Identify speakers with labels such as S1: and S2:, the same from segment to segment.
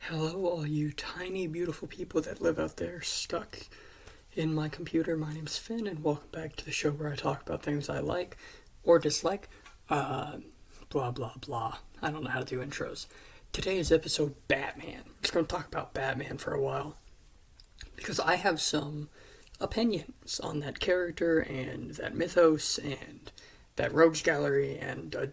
S1: Hello, all you tiny, beautiful people that live out there stuck in my computer. My name's Finn, and welcome back to the show where I talk about things I like or dislike. Blah, blah, blah. I don't know how to do intros. Today is episode Batman. I'm just going to talk about Batman for a while because I have some opinions on that character and that mythos and that rogues gallery and I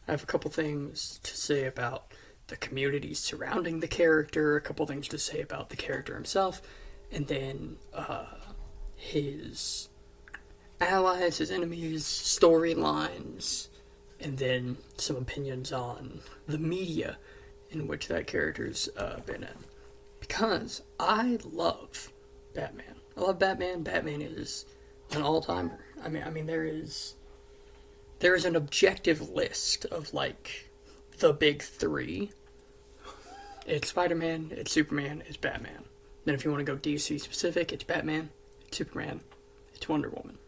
S1: have a couple things to say about the community surrounding the character, a couple things to say about the character himself, and then his allies, his enemies, storylines, and then some opinions on the media in which that character's been in. Because I love Batman. I love Batman. Batman is an all-timer. I mean, there is an objective list of like the big three. It's Spider-Man, it's Superman, it's Batman. Then if you want to go DC specific, it's Batman, it's Superman, it's Wonder Woman.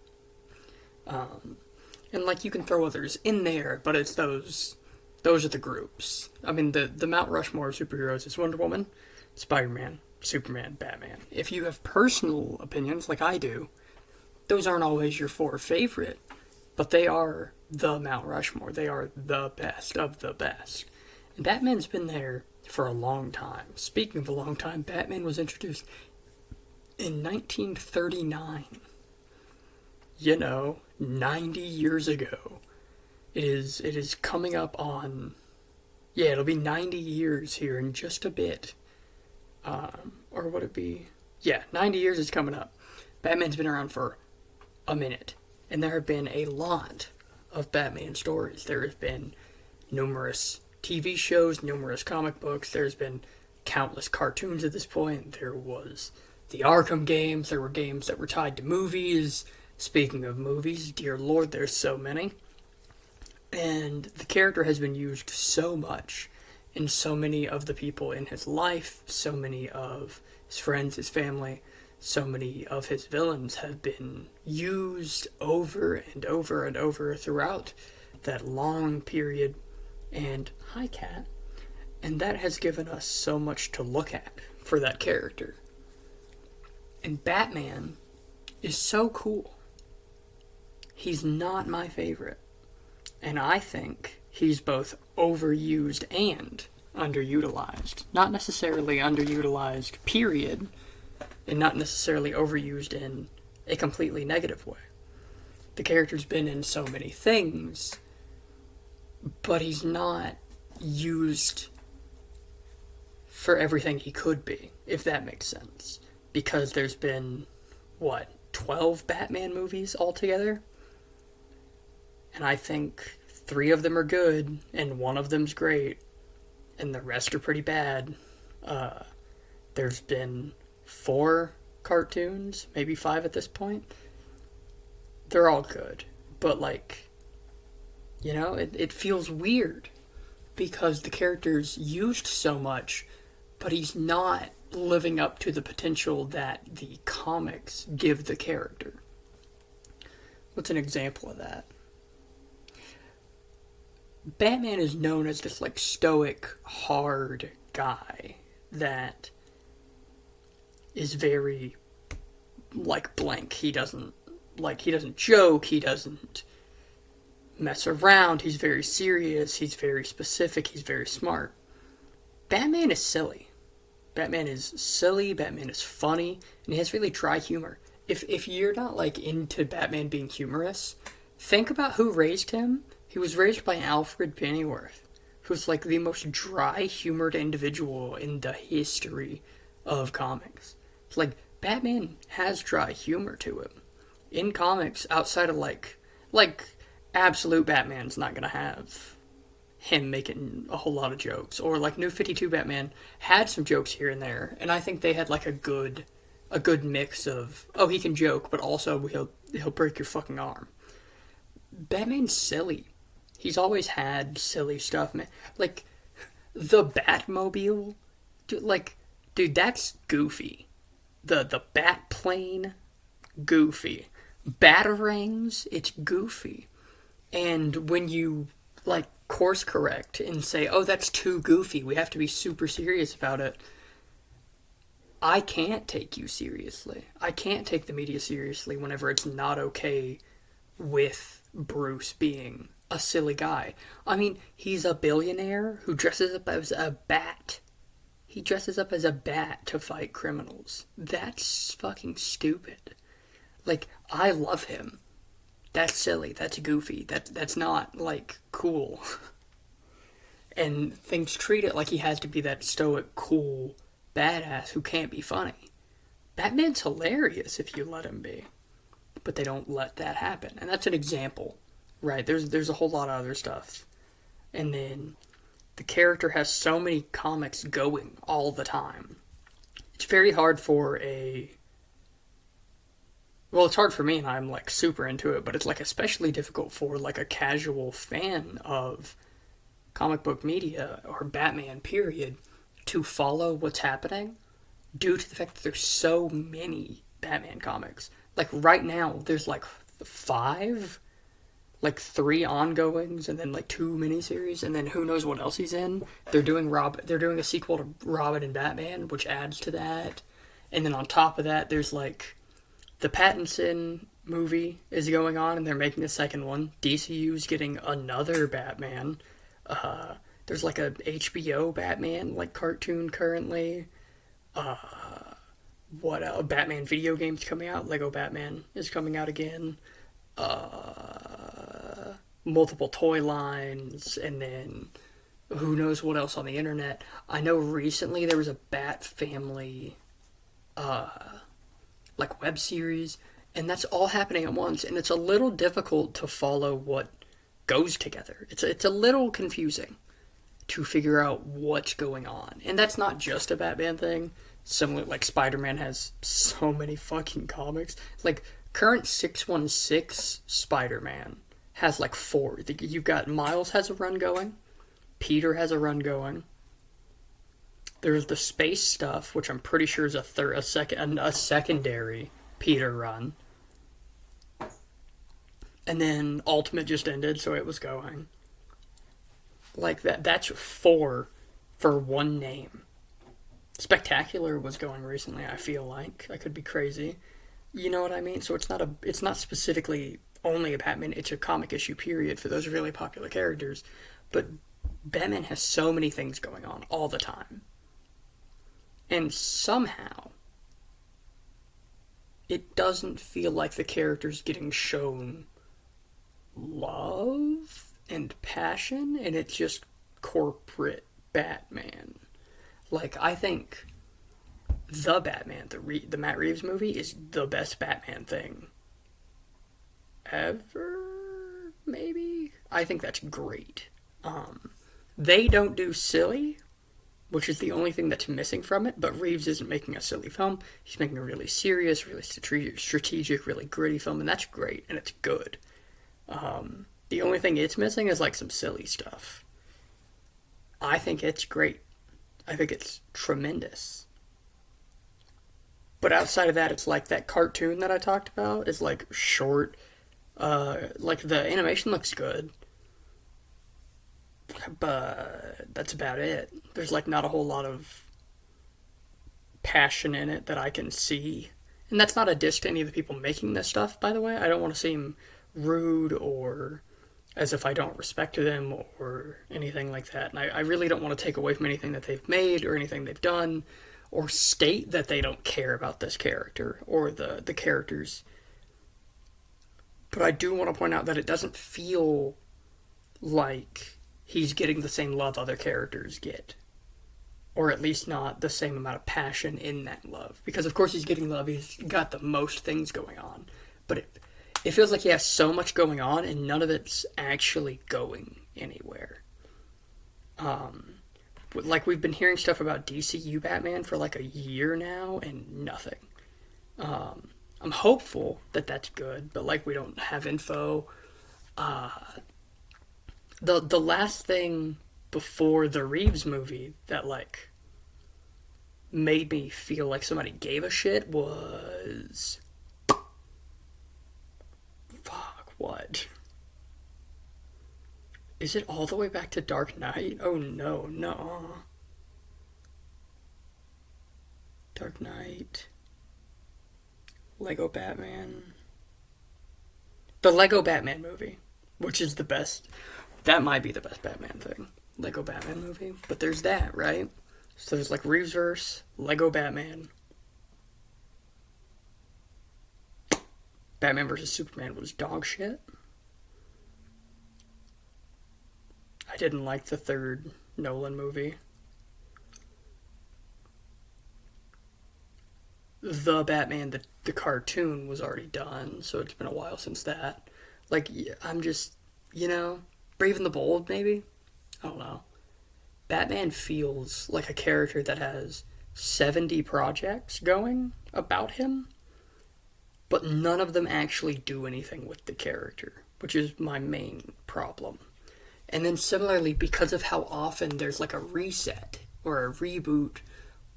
S1: And like you can throw others in there, but it's those are the groups. I mean, the Mount Rushmore of superheroes is Wonder Woman, Spider-Man, Superman, Batman. If you have personal opinions like I do, those aren't always your four favorite, but they are the Mount Rushmore. They are the best of the best. And Batman's been there for a long time. Speaking of a long time, Batman was introduced in 1939. 90 years ago. It is coming up on, it'll be 90 years here in just a bit. Or would it be? 90 years is coming up. Batman's been around for a minute. And there have been a lot of Batman stories. There have been numerous TV shows, numerous comic books. There's been countless cartoons at this point. There was the Arkham games. There were games that were tied to movies. Speaking of movies, dear Lord, there's so many. And the character has been used so much in so many of the people in his life, so many of his friends, his family, so many of his villains have been used over and over and over throughout that long period. And hi, cat. And that has given us so much to look at for that character. And Batman is so cool. He's not my favorite. And I think he's both overused and underutilized. Not necessarily underutilized, period, and not necessarily overused in a completely negative way. The character's been in so many things, but he's not used for everything he could be, if that makes sense. Because there's been, 12 Batman movies altogether? And I think 3 of them are good, and 1 of them's great, and the rest are pretty bad. There's been 4 cartoons, maybe 5 at this point. They're all good, but it feels weird because the character's used so much, but he's not living up to the potential that the comics give the character. What's an example of that? Batman is known as this stoic, hard guy that is very blank. He doesn't joke, he doesn't mess around, he's very serious, he's very specific, he's very smart. Batman is silly. Batman is silly, Batman is funny, and he has really dry humor. If you're not into Batman being humorous, think about who raised him. He was raised by Alfred Pennyworth, who's the most dry-humored individual in the history of comics. It's Batman has dry humor to him. In comics, outside of absolute Batman's not gonna have him making a whole lot of jokes. Or New 52 Batman had some jokes here and there, and I think they had a good mix of, he can joke, but also he'll break your fucking arm. Batman's silly. He's always had silly stuff, man. The Batmobile, dude, that's goofy. The bat plane, goofy. Batarangs, it's goofy. And when you course correct and say, oh, that's too goofy, we have to be super serious about it, I can't take you seriously. I can't take the media seriously whenever it's not okay with Bruce being a silly guy. I mean, he's a billionaire who dresses up as a bat. He dresses up as a bat to fight criminals. That's fucking stupid. Like, I love him. That's silly. That's goofy. That's not, like, cool. And things treat it like he has to be that stoic, cool badass who can't be funny. Batman's hilarious if you let him be. But they don't let that happen. And that's an example, right? There's a whole lot of other stuff. And then the character has so many comics going all the time. It's very hard for well, it's hard for me and I'm like super into it, but it's like especially difficult for like a casual fan of comic book media or Batman period to follow what's happening due to the fact that there's so many Batman comics. Like right now, there's like 5, like 3 ongoings, and then like 2 miniseries, and then who knows what else he's in. They're doing a sequel to Robin and Batman, which adds to that. And then on top of that, there's like the Pattinson movie is going on, and they're making a second one. DCU's getting another Batman. There's like a HBO Batman like cartoon currently. What else? Batman video games coming out. Lego Batman is coming out again. Multiple toy lines, and then who knows what else on the internet. I know recently there was a Bat Family like web series, and that's all happening at once, and it's a little difficult to follow what goes together. It's a little confusing to figure out what's going on. And that's not just a Batman thing. Similar, like Spider-Man has so many fucking comics. Like, current 616 Spider-Man has like 4. You've got Miles has a run going. Peter has a run going. There's the space stuff, which I'm pretty sure is a secondary Peter run. And then Ultimate just ended, so it was going. Like that's 4 for one name. Spectacular was going recently, I feel like. I could be crazy. You know what I mean? So it's not specifically only a Batman, it's a comic issue period for those really popular characters. But Batman has so many things going on all the time. And somehow it doesn't feel like the character's getting shown love and passion, and it's just corporate Batman. Like, I think the Batman, the Matt Reeves movie, is the best Batman thing ever, maybe? I think that's great. They don't do silly, which is the only thing that's missing from it, but Reeves isn't making a silly film. He's making a really serious, really strategic, really gritty film, and that's great, and it's good. The only thing it's missing is like some silly stuff. I think it's great. I think it's tremendous. But outside of that, it's like that cartoon that I talked about is like short. Like the animation looks good. But that's about it. There's like not a whole lot of passion in it that I can see. And that's not a diss to any of the people making this stuff, by the way. I don't want to seem rude or as if I don't respect them or anything like that. And I really don't want to take away from anything that they've made or anything they've done or state that they don't care about this character or the characters. But I do want to point out that it doesn't feel like he's getting the same love other characters get. Or at least not the same amount of passion in that love. Because of course he's getting love, he's got the most things going on. But it feels like he has so much going on and none of it's actually going anywhere. Like we've been hearing stuff about DCU Batman for like a year now and nothing. I'm hopeful that that's good, but like we don't have info. The last thing before the Reeves movie that like made me feel like somebody gave a shit was what? Is it all the way back to Dark Knight? Oh no, no. Dark Knight. Lego Batman. The Lego Batman movie, which is the best. That might be the best Batman thing. Lego Batman movie. But there's that, right? So there's like Reeve's, Lego Batman. Batman vs. Superman was dog shit. I didn't like the third Nolan movie. The Batman, the cartoon was already done, so it's been a while since that. Like, I'm just, Brave and the Bold, maybe? I don't know. Batman feels like a character that has 70 projects going about him, but none of them actually do anything with the character, which is my main problem. And then similarly, because of how often there's like a reset or a reboot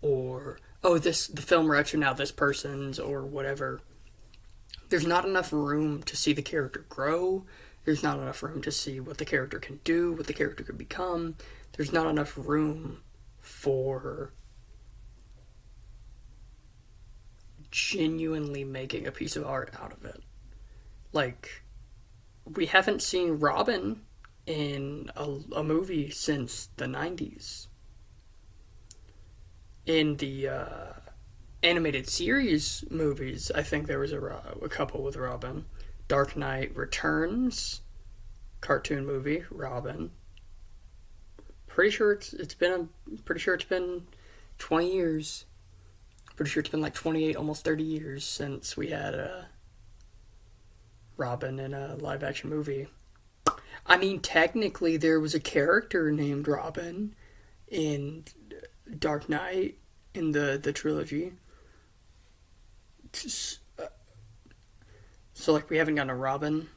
S1: or the film rights are now this person's or whatever, there's not enough room to see the character grow. There's not enough room to see what the character can do, what the character could become. There's not enough room for genuinely making a piece of art out of it. Like, we haven't seen Robin in a movie since the 90s. In the animated series movies, I think there was a couple with Robin. Dark Knight Returns, cartoon movie, Robin. Pretty sure it's been 20 years. Pretty sure it's been like 28, almost 30 years since we had Robin in a live action movie. I mean, technically, there was a character named Robin in Dark Knight in the trilogy. So, like, we haven't gotten a Robin.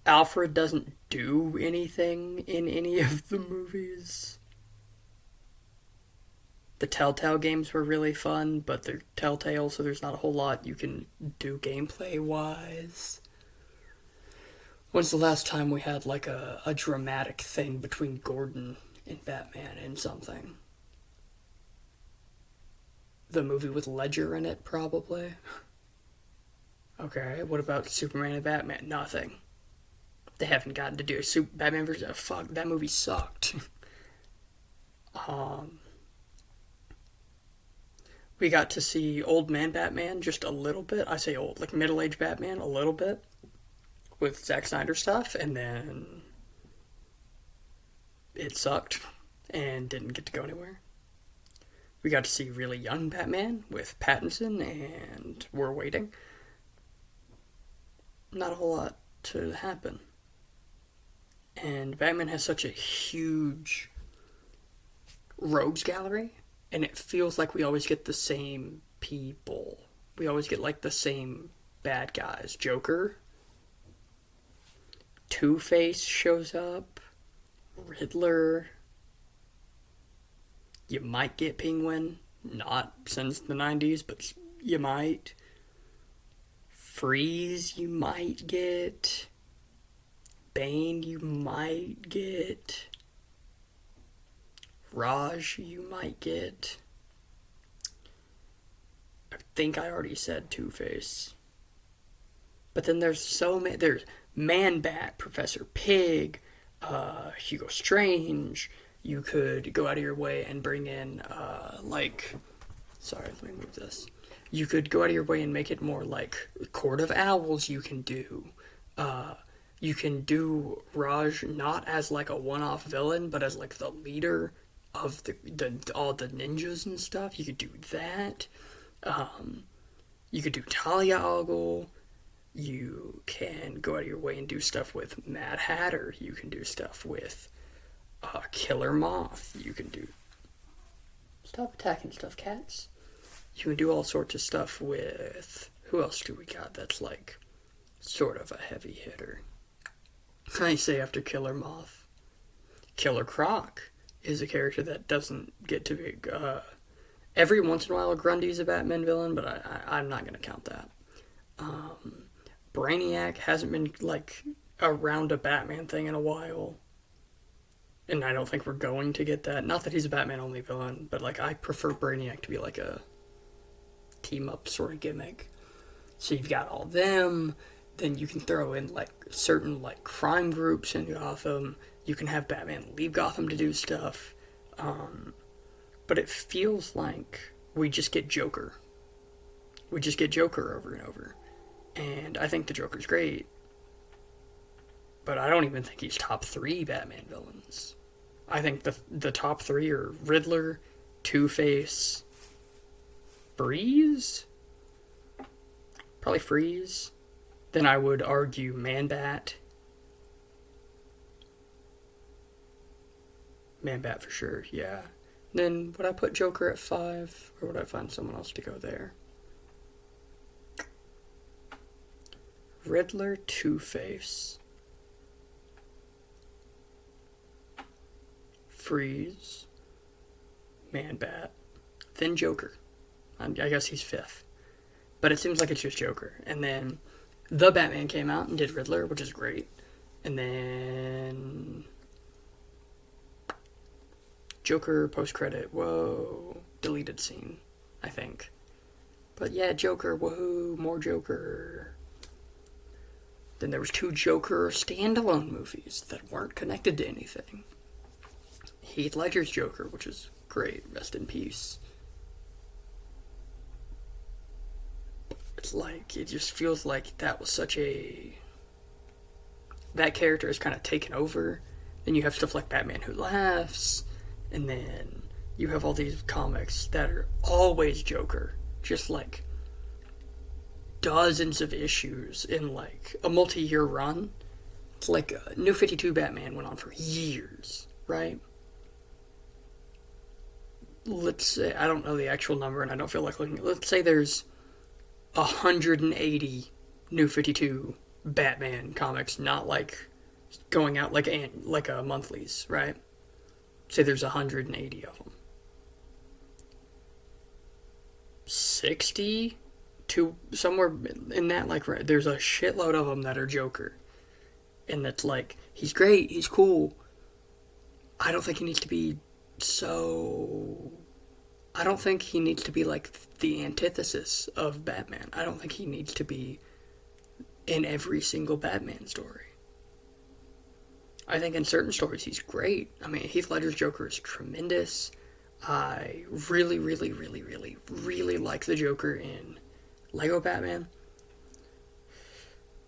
S1: Alfred doesn't do anything in any of the movies. The Telltale games were really fun, but they're Telltale, so there's not a whole lot you can do gameplay-wise. When's the last time we had, like, a dramatic thing between Gordon and Batman in something? The movie with Ledger in it, probably. Okay, what about Superman and Batman? Nothing. They haven't gotten to do Batman vs. Fuck, that movie sucked. We got to see old man Batman just a little bit. I say old, like middle-aged Batman a little bit with Zack Snyder stuff, and then it sucked and didn't get to go anywhere. We got to see really young Batman with Pattinson, and we're waiting. Not a whole lot to happen. And Batman has such a huge rogues gallery, and it feels like we always get the same people. We always get like the same bad guys. Joker, Two-Face shows up, Riddler. You might get Penguin, not since the 90s, but you might. Freeze, you might get. Bane, you might get. Raj, you might get. I think I already said Two-Face. But then there's so many. There's Man-Bat, Professor Pig, Hugo Strange. You could go out of your way and bring in, sorry, let me move this. You could go out of your way and make it more like Court of Owls you can do. You can do Raj not as like a one-off villain, but as like the leader of all the ninjas and stuff. You could do that. You could do Talia al Ghul. You can go out of your way and do stuff with Mad Hatter. You can do stuff with Killer Moth. You can do... Stop attacking stuff, cats. You can do all sorts of stuff with... Who else do we got that's like sort of a heavy hitter? I say after Killer Moth. Killer Croc is a character that doesn't get to be... every once in a while, Grundy's a Batman villain, but I'm not going to count that. Brainiac hasn't been, like, around a Batman thing in a while. And I don't think we're going to get that. Not that he's a Batman only villain, but like I prefer Brainiac to be like a team up sort of gimmick. So you've got all them, then you can throw in like certain like crime groups in Gotham. You can have Batman leave Gotham to do stuff. But it feels like we just get Joker. We just get Joker over and over. And I think the Joker's great. But I don't even think he's top 3 Batman villains. I think the top 3 are Riddler, Two-Face, Freeze? Probably Freeze. Then I would argue Man-Bat. Man-Bat for sure, yeah. Then would I put Joker at 5? Or would I find someone else to go there? Riddler, Two-Face, Freeze, Man-Bat, then Joker. I guess he's 5th. But it seems like it's just Joker. And then The Batman came out and did Riddler, which is great. And then Joker post-credit, whoa, deleted scene, I think. But yeah, Joker, woohoo, more Joker. Then there was 2 Joker standalone movies that weren't connected to anything. Heath Ledger's Joker, which is great, rest in peace. It's like, it just feels like that was such a... That character is kind of taken over. Then you have stuff like Batman Who Laughs, and then you have all these comics that are always Joker. Just like dozens of issues in like a multi-year run. It's like New 52 Batman went on for years, right? Let's say, I don't know the actual number and I don't feel like looking. Let's say there's 180 New 52 Batman comics, not like going out like a monthlies, right? Say there's 180 of them. 60 to somewhere in that, like, right, there's a shitload of them that are Joker. And that's like, he's great, he's cool. I don't think he needs to be so... I don't think he needs to be like the antithesis of Batman. I don't think he needs to be in every single Batman story. I think in certain stories he's great. I mean, Heath Ledger's Joker is tremendous. I really, really, really, really, really like the Joker in Lego Batman.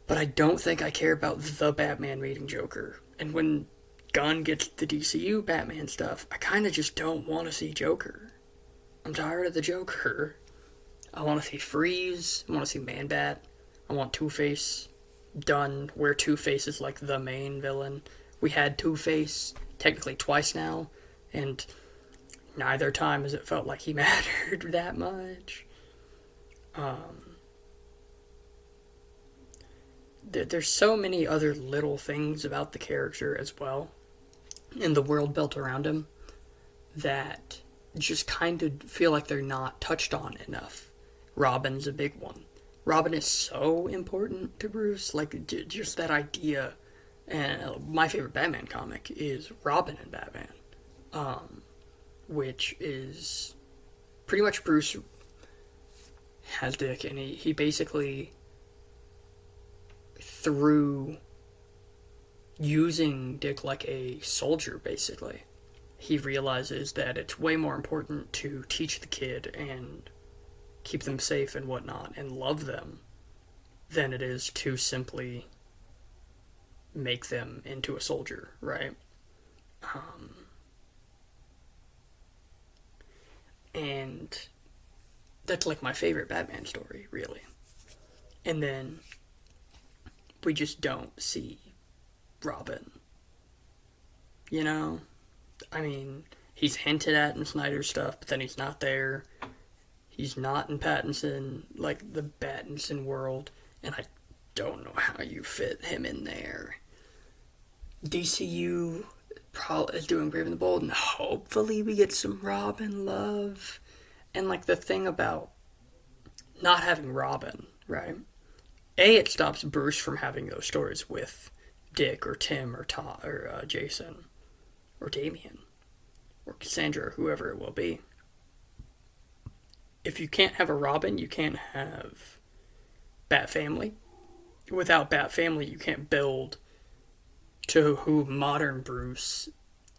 S1: But I don't think I care about the Batman meeting Joker. And when Gunn gets the DCU Batman stuff, I kind of just don't want to see Joker. I'm tired of the Joker. I want to see Freeze. I want to see Man-Bat. I want Two-Face done where Two-Face is like the main villain. We had Two-Face technically twice now, and neither time has it felt like he mattered that much. There's so many other little things about the character as well, in the world built around him, that just kind of feel like they're not touched on enough. Robin's a big one. Robin is so important to Bruce, like just that idea. And my favorite Batman comic is Robin and Batman, which is pretty much Bruce has Dick, and he basically, through using Dick like a soldier, basically, he realizes that it's way more important to teach the kid and keep them safe and whatnot and love them than it is to simply make them into a soldier, right? And that's like my favorite Batman story, really. And then we just don't see Robin. You know? I mean, he's hinted at in Snyder's stuff, but then he's not there. He's not in Pattinson, like the Pattinson world, and I don't know how you fit him in there. DCU probably is doing Brave and the Bold, and hopefully we get some Robin love. And like the thing about not having Robin, right? A, it stops Bruce from having those stories with Dick or Tim or Todd or Jason or Damien or Cassandra or whoever it will be. If you can't have a Robin, you can't have Bat Family. Without Bat Family, you can't build to who modern Bruce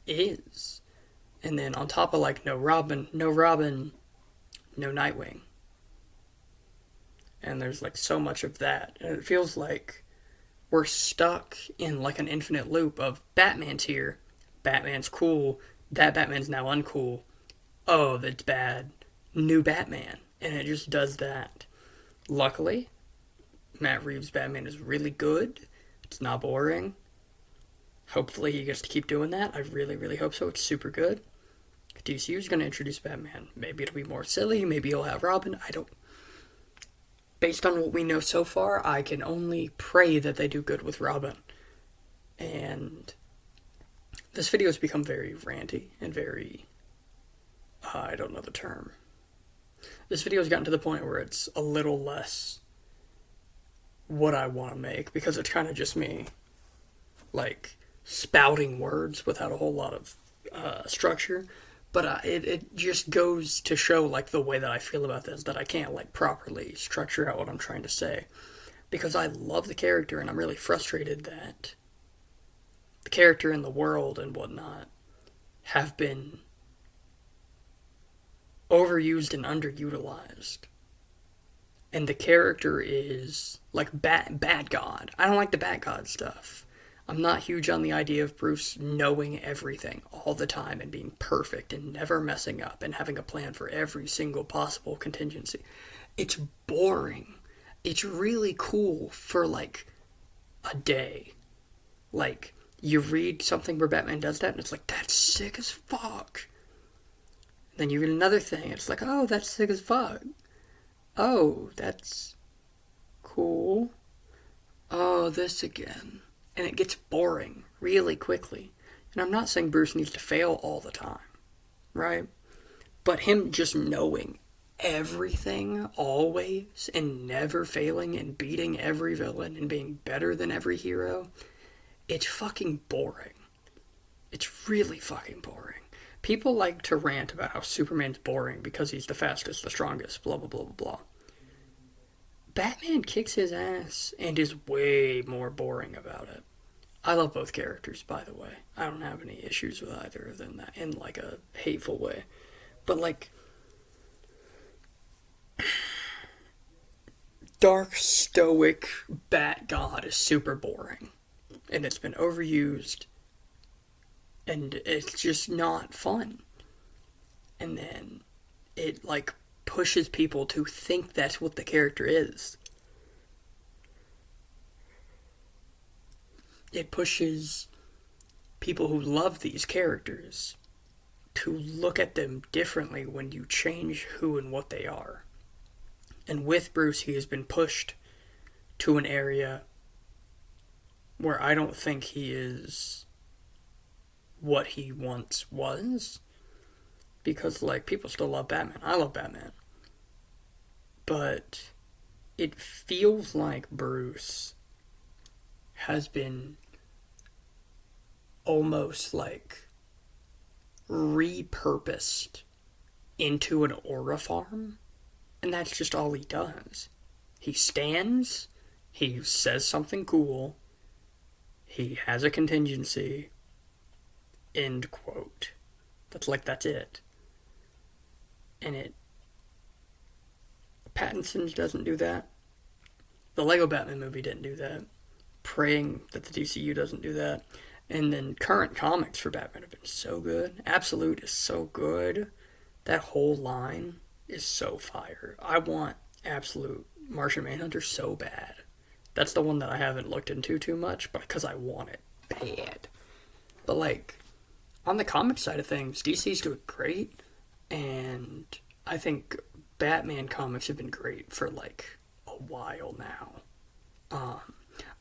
S1: is. And then on top of like no Robin, no Nightwing. And there's like so much of that. And it feels like we're stuck in like an infinite loop of Batman's here, Batman's cool, that Batman's now uncool. Oh, that's bad. New Batman. And it just does that. Luckily, Matt Reeves' Batman is really good. It's not boring. Hopefully he gets to keep doing that. I really, really hope so. It's super good. DCU is going to introduce Batman. Maybe it'll be more silly. Maybe he'll have Robin. I don't... Based on what we know so far, I can only pray that they do good with Robin. And this video has become very ranty and very... I don't know the term. This video has gotten to the point where it's a little less what I want to make, because it's kind of just me, like, spouting words without a whole lot of structure. But it just goes to show, like, the way that I feel about this, that I can't, like, properly structure out what I'm trying to say. Because I love the character, and I'm really frustrated that the character and the world and whatnot have been overused and underutilized. And the character is, like, Bad God. I don't like the Bad God stuff. I'm not huge on the idea of Bruce knowing everything all the time and being perfect and never messing up and having a plan for every single possible contingency. It's boring. It's really cool for, like, a day. Like, you read something where Batman does that and it's like, that's sick as fuck. Then you read another thing and it's like, oh, that's sick as fuck. Oh, that's cool. Oh, this again. And it gets boring really quickly. And I'm not saying Bruce needs to fail all the time, right? But him just knowing everything always and never failing and beating every villain and being better than every hero, it's fucking boring. It's really fucking boring. People like to rant about how Superman's boring because he's the fastest, the strongest, blah, blah, blah, blah, blah. Batman kicks his ass and is way more boring about it. I love both characters, by the way. I don't have any issues with either of them in, like, a hateful way. But, like, dark, stoic Bat God is super boring. And it's been overused. And it's just not fun. And then it, like, pushes people to think that's what the character is. It pushes people who love these characters to look at them differently when you change who and what they are. And with Bruce, he has been pushed to an area where I don't think he is what he once was. Because, like, people still love Batman. I love Batman. But it feels like Bruce has been almost, like, repurposed into an aura farm. And that's just all he does. He stands, he says something cool, he has a contingency, end quote. That's it. And Pattinson doesn't do that. The Lego Batman movie didn't do that. Praying that the DCU doesn't do that. And then current comics for Batman have been so good. Absolute is so good. That whole line is so fire. I want Absolute Martian Manhunter so bad. That's the one that I haven't looked into too much, but because I want it bad. But, like, on the comic side of things, DC's doing great, and I think Batman comics have been great for, like, a while now.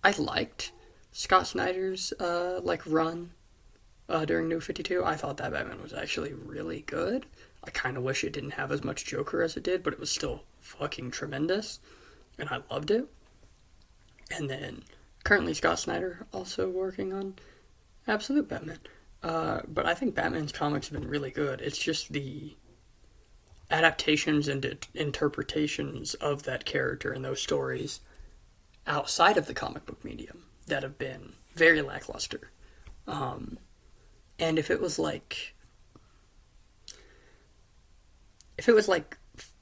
S1: I liked Scott Snyder's, run during New 52. I thought that Batman was actually really good. I kind of wish it didn't have as much Joker as it did, but it was still fucking tremendous, and I loved it. And then Currently, Scott Snyder also working on Absolute Batman. But I think Batman's comics have been really good. It's just the adaptations and interpretations of that character and those stories outside of the comic book medium that have been very lackluster. And if it was like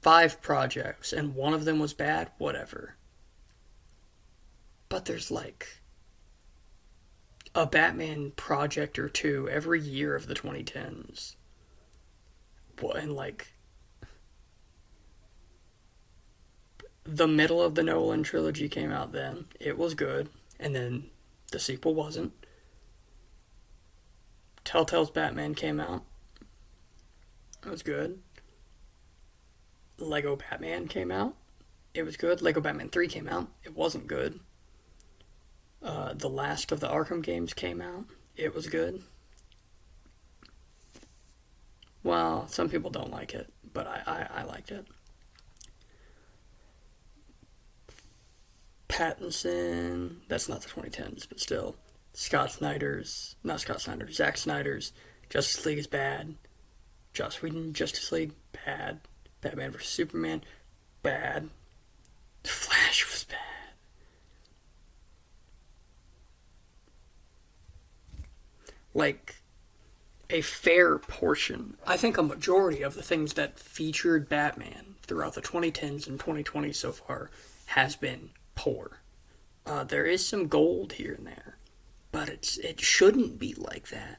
S1: 5 projects and one of them was bad, whatever. But there's like a Batman project or two every year of the 2010s. And like the middle of the Nolan trilogy came out then. It was good. And then the sequel wasn't. Telltale's Batman came out. It was good. Lego Batman came out. It was good. Lego Batman 3 came out. It wasn't good. The last of the Arkham games came out. It was good. Well, some people don't like it, but I liked it. Pattinson, that's not the 2010s, but still. Zack Snyder's Justice League is bad. Joss Whedon, Justice League, bad. Batman vs. Superman, bad. The Flash was bad. Like, a fair portion, I think a majority of the things that featured Batman throughout the 2010s and 2020s so far has been poor. There is some gold here and there, but it shouldn't be like that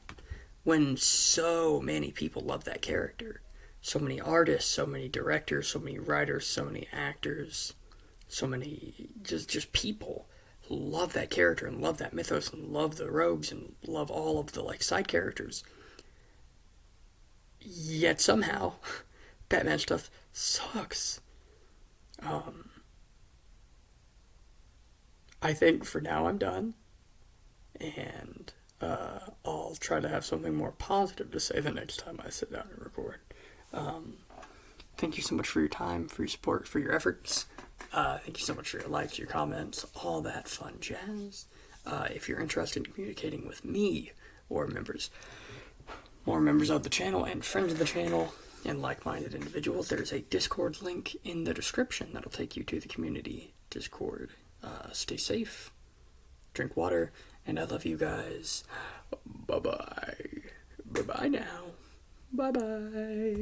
S1: when so many people love that character. So many artists, so many directors, so many writers, so many actors, so many just people love that character and love that mythos and love the rogues and love all of the like side characters. Yet somehow Batman stuff sucks. I think for now I'm done, and I'll try to have something more positive to say the next time I sit down and record. Thank you so much for your time, for your support, for your efforts. Thank you so much for your likes, your comments, all that fun jazz. If you're interested in communicating with me or more members of the channel and friends of the channel and like-minded individuals, there's a Discord link in the description that'll take you to the community Discord. Stay safe, drink water, and I love you guys. Bye-bye. Bye-bye now. Bye-bye.